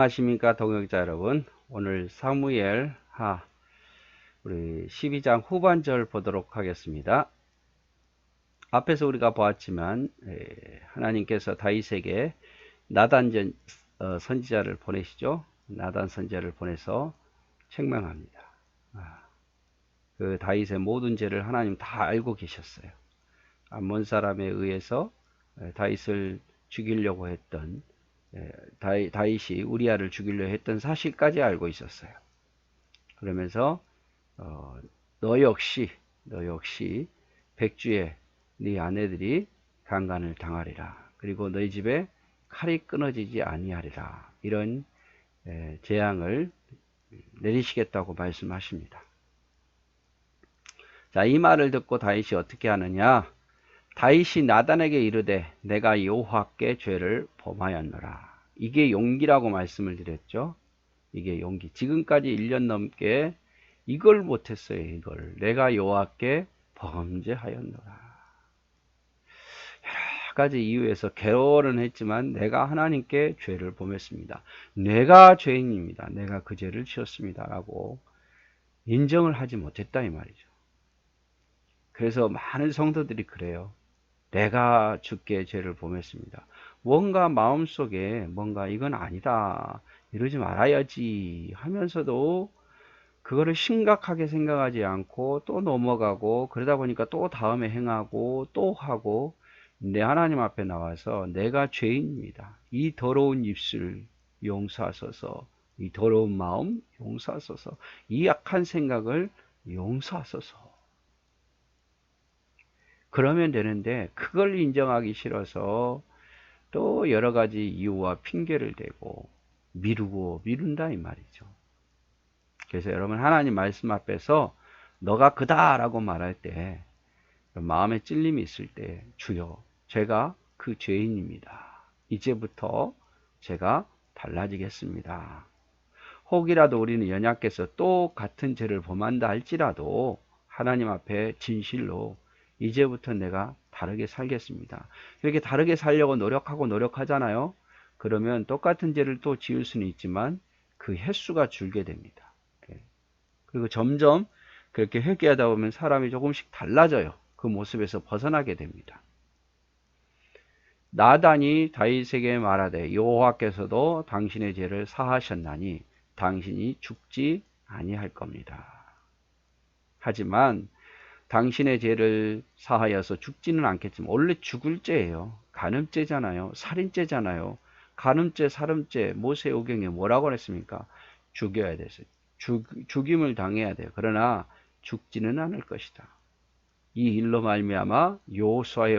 안녕하십니까 동역자 여러분. 오늘 사무엘 하 우리 12장 후반절 보도록 하겠습니다. 앞에서 우리가 보았지만 하나님께서 다윗에게 나단 선지자를 보내시죠. 나단 선지자를 보내서 책망합니다. 그 다윗의 모든 죄를 하나님 다 알고 계셨어요. 암몬 사람에 의해서 다윗을 죽이려고 했던 다윗이 우리아를 죽이려 했던 사실까지 알고 있었어요. 그러면서 너 역시 백주에 네 아내들이 강간을 당하리라. 그리고 너희 집에 칼이 끊어지지 아니하리라. 이런 재앙을 내리시겠다고 말씀하십니다. 자, 이 말을 듣고 다윗이 어떻게 하느냐? 다윗이 나단에게 이르되 내가 여호와께 죄를 범하였노라. 이게 용기라고 말씀을 드렸죠. 이게 용기. 지금까지 1년 넘게 이걸 못했어요. 이걸 내가 여호와께 범죄하였노라. 여러 가지 이유에서 괴로워는 했지만 내가 하나님께 죄를 범했습니다. 내가 죄인입니다. 내가 그 죄를 지었습니다. 라고 인정을 하지 못했다 이 말이죠. 그래서 많은 성도들이 그래요. 내가 주께 죄를 범했습니다. 뭔가 마음속에 뭔가 이건 아니다. 이러지 말아야지 하면서도 그거를 심각하게 생각하지 않고 또 넘어가고 그러다 보니까 또 다음에 행하고 또 하고 내 하나님 앞에 나와서 내가 죄인입니다. 이 더러운 입술 용서하소서. 이 더러운 마음 용서하소서. 이 약한 생각을 용서하소서. 그러면 되는데 그걸 인정하기 싫어서 또 여러 가지 이유와 핑계를 대고 미룬다 이 말이죠. 그래서 여러분 하나님 말씀 앞에서 너가 그다라고 말할 때 마음에 찔림이 있을 때 주여 제가 그 죄인입니다. 이제부터 제가 달라지겠습니다. 혹이라도 우리는 연약해서 또 같은 죄를 범한다 할지라도 하나님 앞에 진실로 이제부터 내가 다르게 살겠습니다. 이렇게 다르게 살려고 노력하잖아요. 그러면 똑같은 죄를 또 지을 수는 있지만 그 횟수가 줄게 됩니다. 그리고 점점 그렇게 회개하다 보면 사람이 조금씩 달라져요. 그 모습에서 벗어나게 됩니다. 나단이 다윗에게 말하되 여호와께서도 당신의 죄를 사하셨나니 당신이 죽지 아니할 겁니다. 하지만 당신의 죄를 사하여서 죽지는 않겠지만 원래 죽을 죄예요. 간음죄잖아요. 살인죄잖아요. 간음죄, 살인죄 모세오경에 뭐라고 했습니까? 죽여야 돼서 죽임을 당해야 돼요. 그러나 죽지는 않을 것이다. 이 일로 말미암아 여호와의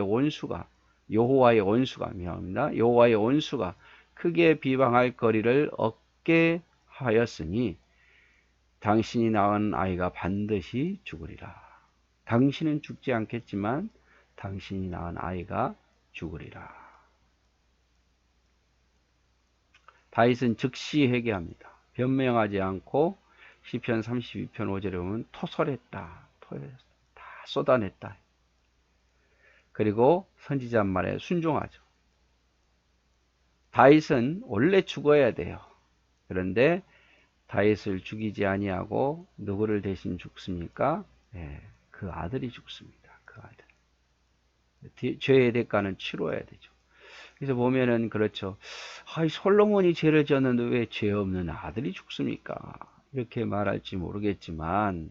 원수가 크게 비방할 거리를 얻게 하였으니 당신이 낳은 아이가 반드시 죽으리라. 당신은 죽지 않겠지만 당신이 낳은 아이가 죽으리라. 다윗은 즉시 회개합니다. 변명하지 않고 시편 32편 5절에 보면 토설했다. 다 쏟아냈다. 그리고 선지자 말에 순종하죠. 다윗은 원래 죽어야 돼요. 그런데 다윗을 죽이지 아니하고 누구를 대신 죽습니까? 그 아들이 죽습니다. 그 아들. 죄의 대가는 치러야 되죠. 그래서 보면은 그렇죠. 솔로몬이 죄를 지었는데 왜 죄 없는 아들이 죽습니까? 이렇게 말할지 모르겠지만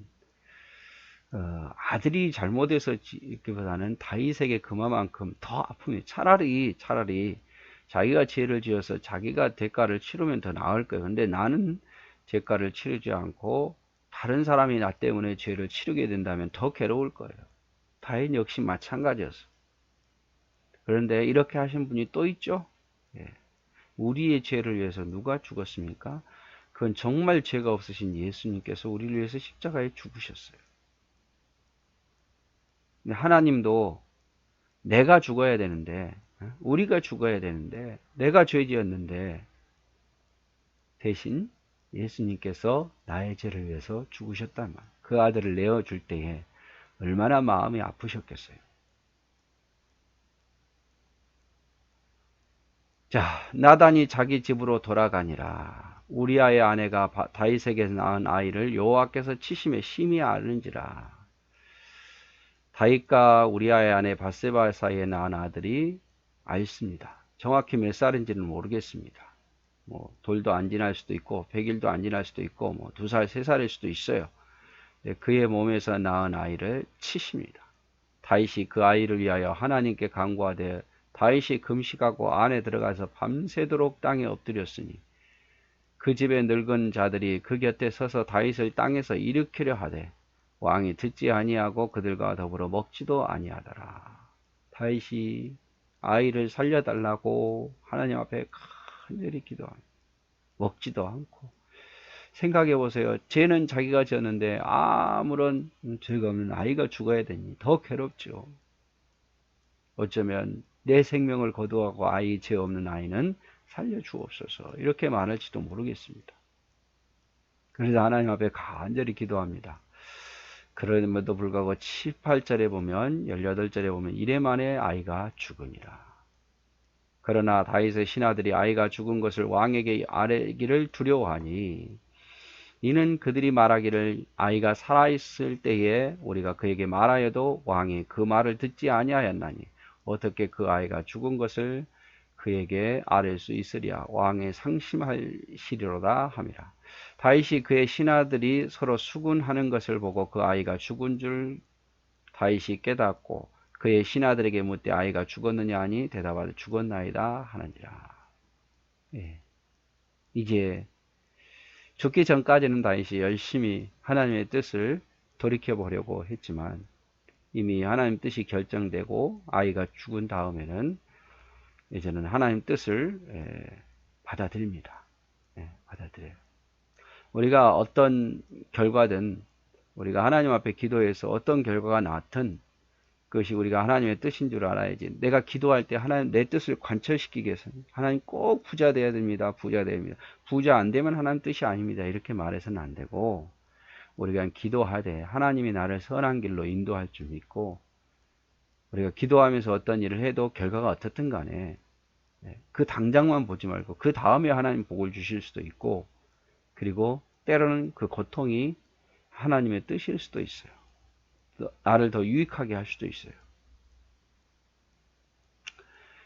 아들이 잘못해서 지기보다는 다윗에게 그만큼 더 아픔이 차라리 자기가 죄를 지어서 자기가 대가를 치르면 더 나을 거예요. 근데 나는 대가를 치르지 않고 다른 사람이 나 때문에 죄를 치르게 된다면 더 괴로울 거예요. 다윗 역시 마찬가지였어. 그런데 이렇게 하신 분이 또 있죠. 우리의 죄를 위해서 누가 죽었습니까? 그건 정말 죄가 없으신 예수님께서 우리를 위해서 십자가에 죽으셨어요. 하나님도 내가 죽어야 되는데, 우리가 죽어야 되는데, 내가 죄 지었는데, 대신 예수님께서 나의 죄를 위해서 죽으셨단 말이에요. 그 아들을 내어줄 때에 얼마나 마음이 아프셨겠어요. 자, 나단이 자기 집으로 돌아가니라. 우리아의 아내가 다윗에게서 낳은 아이를 여호와께서 치심에 심히 아는지라. 다윗과 우리아의 아내 바세바 사이에 낳은 아들이 아있습니다. 정확히 몇 살인지는 모르겠습니다. 뭐 돌도 안 지날 수도 있고 100일도 안 지날 수도 있고 뭐 2살, 3살일 수도 있어요. 그의 몸에서 낳은 아이를 치십니다. 다윗이 그 아이를 위하여 하나님께 간구하되 다윗이 금식하고 안에 들어가서 밤새도록 땅에 엎드렸으니 그 집의 늙은 자들이 그 곁에 서서 다윗을 땅에서 일으키려 하되 왕이 듣지 아니하고 그들과 더불어 먹지도 아니하더라. 다윗이 아이를 살려달라고 하나님 앞에 간절히 기도합니다. 먹지도 않고. 생각해 보세요. 죄는 자기가 지었는데 아무런 죄가 없는 아이가 죽어야 되니 더 괴롭죠. 어쩌면 내 생명을 거두하고 아이 죄 없는 아이는 살려주옵소서 이렇게 말할지도 모르겠습니다. 그래서 하나님 앞에 간절히 기도합니다. 그럼에도 불구하고 18절에 보면 18절에 보면 이래 만에 아이가 죽으니라. 그러나 다윗의 신하들이 아이가 죽은 것을 왕에게 아뢰기를 두려워하니 이는 그들이 말하기를 아이가 살아있을 때에 우리가 그에게 말하여도 왕이 그 말을 듣지 아니하였나니 어떻게 그 아이가 죽은 것을 그에게 아뢰 수 있으랴. 왕의 상심하시리로다 함이라. 다윗이 그의 신하들이 서로 수군하는 것을 보고 그 아이가 죽은 줄 다윗이 깨닫고 그의 신하들에게 묻되 아이가 죽었느냐 하니 대답하되 죽었나이다 하는지라. 예. 이제 죽기 전까지는 다윗이 열심히 하나님의 뜻을 돌이켜보려고 했지만 이미 하나님 뜻이 결정되고 아이가 죽은 다음에는 이제는 하나님 뜻을 받아들입니다. 받아들여요. 우리가 어떤 결과든 우리가 하나님 앞에 기도해서 어떤 결과가 나왔든 그것이 우리가 하나님의 뜻인 줄 알아야지. 내가 기도할 때 하나님 내 뜻을 관철시키기 위해서는 하나님 꼭 부자 돼야 됩니다. 부자 돼야 됩니다. 부자 안 되면 하나님 뜻이 아닙니다. 이렇게 말해서는 안 되고 우리가 기도하되 하나님이 나를 선한 길로 인도할 줄 믿고 우리가 기도하면서 어떤 일을 해도 결과가 어떻든 간에 그 당장만 보지 말고 그 다음에 하나님 복을 주실 수도 있고 그리고 때로는 그 고통이 하나님의 뜻일 수도 있어요. 나를 더 유익하게 할 수도 있어요.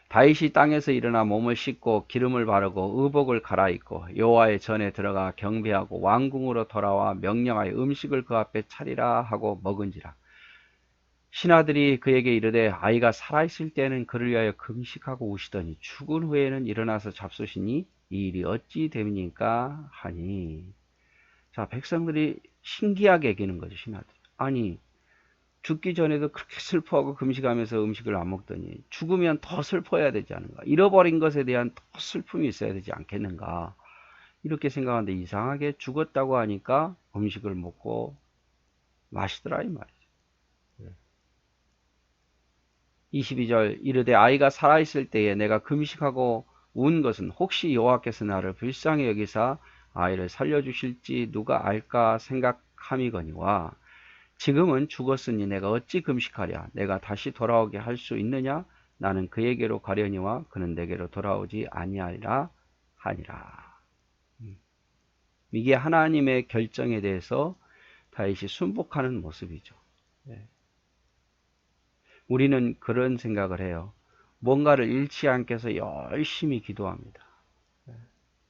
다윗이 땅에서 일어나 몸을 씻고 기름을 바르고 의복을 갈아입고 여호와의 전에 들어가 경배하고 왕궁으로 돌아와 명령하여 음식을 그 앞에 차리라 하고 먹은지라. 신하들이 그에게 이르되 아이가 살아있을 때는 그를 위하여 금식하고 우시더니 죽은 후에는 일어나서 잡수시니 이 일이 어찌 됨니까 하니. 자, 백성들이 신기하게 여기는 거죠. 신하들. 아니 죽기 전에도 그렇게 슬퍼하고 금식하면서 음식을 안 먹더니 죽으면 더 슬퍼해야 되지 않은가. 잃어버린 것에 대한 더 슬픔이 있어야 되지 않겠는가. 이렇게 생각하는데 이상하게 죽었다고 하니까 음식을 먹고 마시더라 이 말이죠. 22절 이르되 아이가 살아있을 때에 내가 금식하고 운 것은 혹시 여호와께서 나를 불쌍히 여기사 아이를 살려주실지 누가 알까 생각함이거니와 지금은 죽었으니 내가 어찌 금식하랴. 내가 다시 돌아오게 할 수 있느냐. 나는 그에게로 가려니와 그는 내게로 돌아오지 아니하리라 하니라. 이게 하나님의 결정에 대해서 다윗이 순복하는 모습이죠. 우리는 그런 생각을 해요. 뭔가를 잃지 않게 해서 열심히 기도합니다.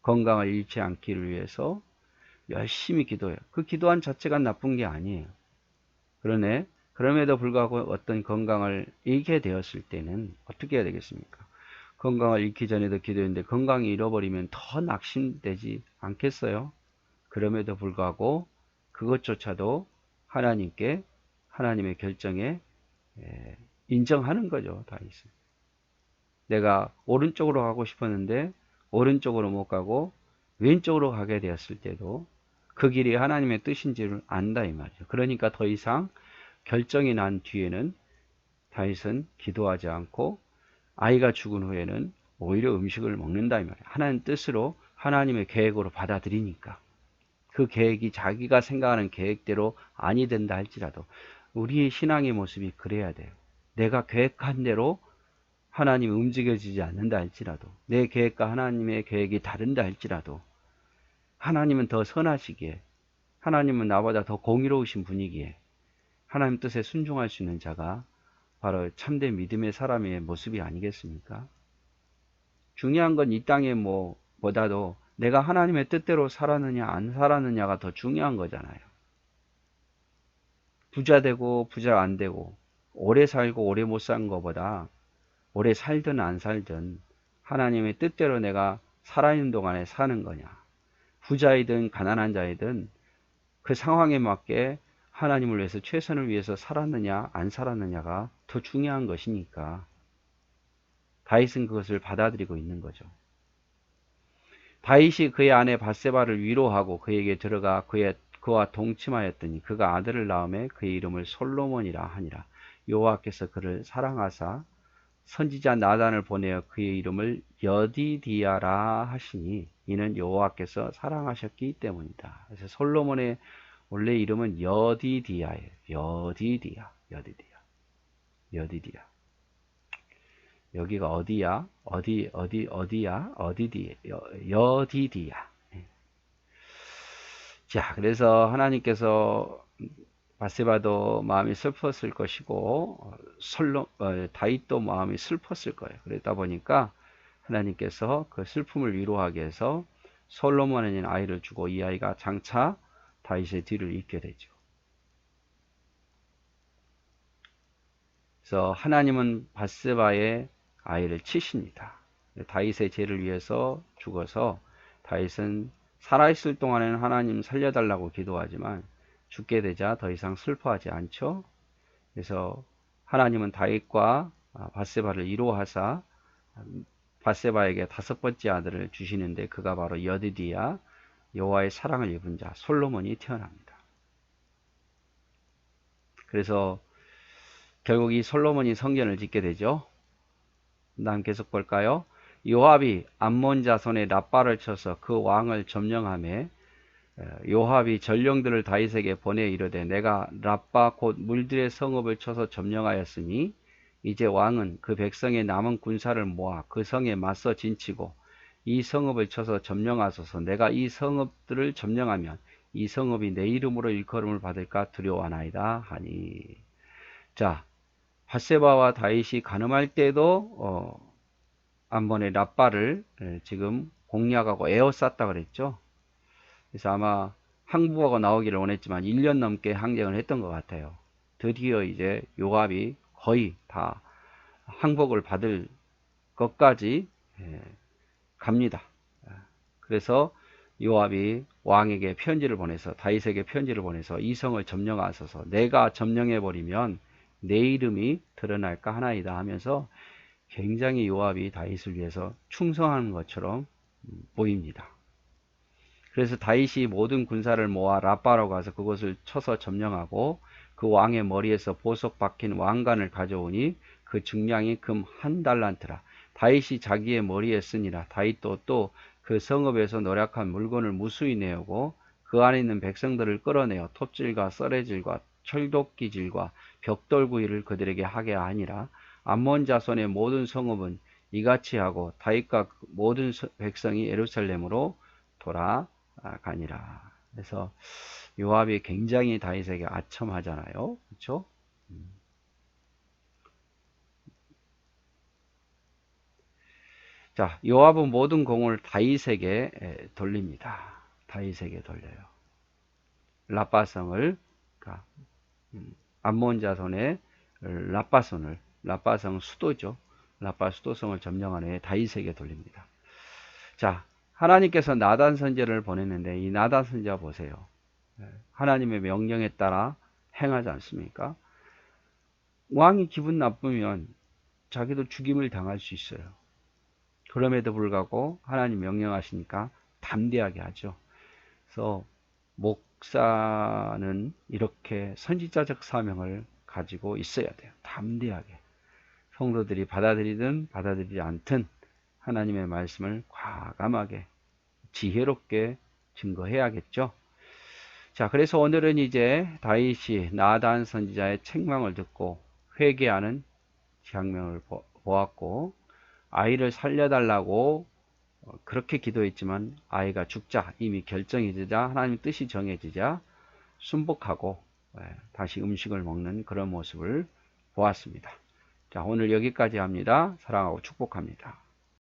건강을 잃지 않기를 위해서 열심히 기도해요. 그 기도한 자체가 나쁜 게 아니에요. 그러네. 그럼에도 불구하고 어떤 건강을 잃게 되었을 때는 어떻게 해야 되겠습니까? 건강을 잃기 전에도 기도했는데 건강이 잃어버리면 더 낙심되지 않겠어요? 그럼에도 불구하고 그것조차도 하나님께 하나님의 결정에 인정하는 거죠. 다윗은. 내가 오른쪽으로 가고 싶었는데 오른쪽으로 못 가고 왼쪽으로 가게 되었을 때도 그 길이 하나님의 뜻인지를 안다 이 말이죠. 그러니까 더 이상 결정이 난 뒤에는 다윗은 기도하지 않고 아이가 죽은 후에는 오히려 음식을 먹는다 이 말이에요. 하나님 뜻으로 하나님의 계획으로 받아들이니까 그 계획이 자기가 생각하는 계획대로 아니 된다 할지라도 우리의 신앙의 모습이 그래야 돼요. 내가 계획한 대로 하나님이 움직여지지 않는다 할지라도, 내 계획과 하나님의 계획이 다른다 할지라도, 하나님은 더 선하시기에, 하나님은 나보다 더 공의로우신 분이기에 하나님 뜻에 순종할 수 있는 자가 바로 참된 믿음의 사람의 모습이 아니겠습니까? 중요한 건 이 땅에 보다도 내가 하나님의 뜻대로 살았느냐 안 살았느냐가 더 중요한 거잖아요. 부자 되고 부자 안 되고, 오래 살고 오래 못 산 것보다 오래 살든 안 살든 하나님의 뜻대로 내가 살아있는 동안에 사는 거냐, 부자이든 가난한 자이든 그 상황에 맞게 하나님을 위해서 최선을 위해서 살았느냐 안 살았느냐가 더 중요한 것이니까 다윗은 그것을 받아들이고 있는 거죠. 다윗이 그의 아내 밧세바를 위로하고 그에게 들어가 그와 동침하였더니 그가 아들을 낳음에 그의 이름을 솔로몬이라 하니라. 여호와께서 그를 사랑하사 선지자 나단을 보내어 그의 이름을 여디디아라 하시니 이는 여호와께서 사랑하셨기 때문이다. 그래서 솔로몬의 원래 이름은 여디디아예요. 여디디아. 여기가 어디야? 어디야? 여디디야. 자, 그래서 하나님께서 밧세바도 마음이 슬펐을 것이고 다윗도 마음이 슬펐을 거예요. 그러다 보니까 하나님께서 그 슬픔을 위로하기 위해서 솔로몬에는 아이를 주고 이 아이가 장차 다윗의 뒤를 잇게 되죠. 그래서 하나님은 밧세바의 아이를 치십니다. 다윗의 죄를 위해서 죽어서 다윗은 살아있을 동안에는 하나님 살려달라고 기도하지만 죽게 되자 더 이상 슬퍼하지 않죠. 그래서 하나님은 다윗과 밧세바를 위로하사 밧세바에게 5번째 아들을 주시는데 그가 바로 여디디야, 여호와의 사랑을 입은 자 솔로몬이 태어납니다. 그래서 결국 이 솔로몬이 성전을 짓게 되죠. 다음 계속 볼까요? 요압이 암몬 자손의 랍바를 쳐서 그 왕을 점령하며 요압이 전령들을 다윗에게 보내 이르되 내가 랍바 곧 물들의 성읍을 쳐서 점령하였으니 이제 왕은 그 백성의 남은 군사를 모아 그 성에 맞서 진치고 이 성읍을 쳐서 점령하소서. 내가 이 성읍들을 점령하면 이 성읍이 내 이름으로 일컬음을 받을까 두려워하나이다 하니. 자, 밧세바와 다윗이 간음할 때도 암몬의 랍바를 지금 공략하고 에워쌌다 그랬죠. 그래서 아마 항복하고 나오기를 원했지만 1년 넘게 항쟁을 했던 것 같아요. 드디어 이제 요압이 거의 다 항복을 받을 것까지 갑니다. 그래서 요압이 왕에게 편지를 보내서 다윗에게 편지를 보내서 이 성을 점령하소서. 내가 점령해버리면 내 이름이 드러날까 하나이다 하면서 굉장히 요압이 다윗을 위해서 충성하는 것처럼 보입니다. 그래서 다윗이 모든 군사를 모아 랍바로 가서 그곳을 쳐서 점령하고 그 왕의 머리에서 보석 박힌 왕관을 가져오니 그 증량이 금 1달란트라. 다윗이 자기의 머리에 쓰니라. 다윗도 또 그 성읍에서 노략한 물건을 무수히 내오고 그 안에 있는 백성들을 끌어내어 톱질과 썰애질과 철도끼질과 벽돌구이를 그들에게 하게 하니라. 암몬 자손의 모든 성읍은 이같이 하고 다윗과 모든 백성이 예루살렘으로 돌아가니라. 그래서 요압이 굉장히 다윗에게 아첨하잖아요. 그렇죠? 자, 요압은 모든 공을 다윗에게 돌립니다. 다윗에게 돌려요. 랍바성을, 암몬 자손의 랍바성 수도죠. 랍바 수도성을 점령한 후에 다윗에게 돌립니다. 자, 하나님께서 나단 선지자를 보냈는데 이 나단 선지자 보세요. 하나님의 명령에 따라 행하지 않습니까? 왕이 기분 나쁘면 자기도 죽임을 당할 수 있어요. 그럼에도 불구하고 하나님 명령하시니까 담대하게 하죠. 그래서 목사는 이렇게 선지자적 사명을 가지고 있어야 돼요. 담대하게. 성도들이 받아들이든 받아들이지 않든 하나님의 말씀을 과감하게 지혜롭게 증거해야겠죠. 자, 그래서 오늘은 이제 다윗이 나단 선지자의 책망을 듣고 회개하는 장면을 보았고, 아이를 살려달라고 그렇게 기도했지만 아이가 죽자 이미 결정이 되자 하나님의 뜻이 정해지자 순복하고 다시 음식을 먹는 그런 모습을 보았습니다. 자, 오늘 여기까지 합니다. 사랑하고 축복합니다.